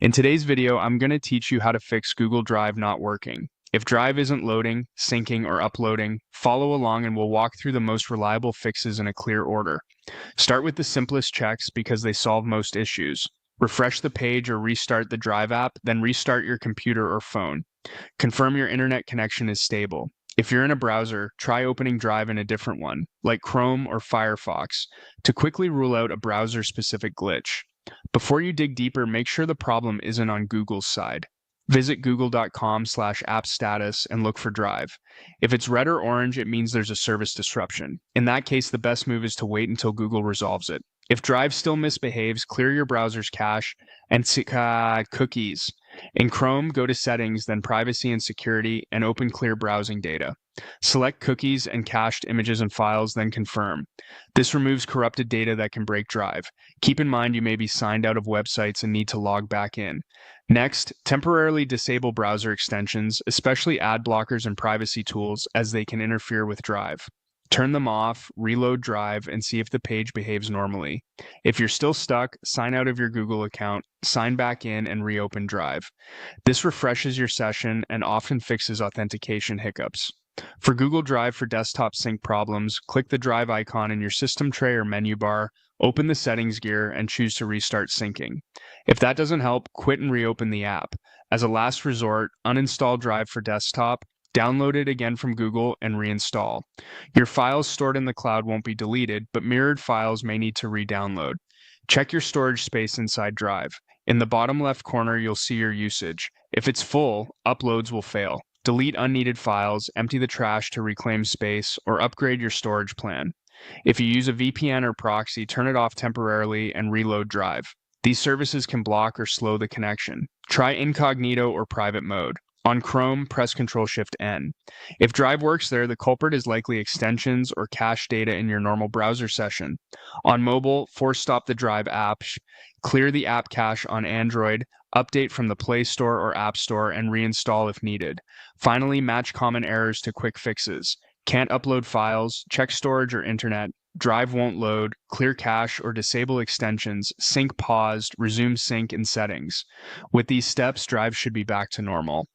In today's video, I'm going to teach you how to fix Google Drive not working. If Drive isn't loading, syncing, or uploading, follow along and we'll walk through the most reliable fixes in a clear order. Start with the simplest checks because they solve most issues. Refresh the page or restart the Drive app, then restart your computer or phone. Confirm your internet connection is stable. If you're in a browser, try opening Drive in a different one, like Chrome or Firefox, to quickly rule out a browser-specific glitch. Before you dig deeper, make sure the problem isn't on Google's side. Visit google.com/app status and look for Drive. If it's red or orange, it means there's a service disruption. In that case, the best move is to wait until Google resolves it. If Drive still misbehaves, clear your browser's cache and cookies. In Chrome, go to Settings, then Privacy and Security, and open Clear Browsing Data. Select cookies and cached images and files, then confirm. This removes corrupted data that can break Drive. Keep in mind you may be signed out of websites and need to log back in. Next, temporarily disable browser extensions, especially ad blockers and privacy tools, as they can interfere with Drive. Turn them off, reload Drive, and see if the page behaves normally. If you're still stuck, sign out of your Google account, sign back in, and reopen Drive. This refreshes your session and often fixes authentication hiccups. For Google Drive for desktop sync problems, click the Drive icon in your system tray or menu bar, open the settings gear, and choose to restart syncing. If that doesn't help, quit and reopen the app. As a last resort, uninstall Drive for desktop, download it again from Google, and reinstall. Your files stored in the cloud won't be deleted, but mirrored files may need to re-download. Check your storage space inside Drive. In the bottom left corner, you'll see your usage. If it's full, uploads will fail. Delete unneeded files, empty the trash to reclaim space, or upgrade your storage plan. If you use a VPN or proxy, turn it off temporarily and reload Drive. These services can block or slow the connection. Try incognito or private mode. On Chrome, press Ctrl-Shift-N. If Drive works there, the culprit is likely extensions or cache data in your normal browser session. On mobile, force stop the Drive app, clear the app cache on Android, update from the Play Store or App Store, and reinstall if needed. Finally, match common errors to quick fixes. Can't upload files, check storage or internet, Drive won't load, clear cache or disable extensions, sync paused, resume sync in settings. With these steps, Drive should be back to normal.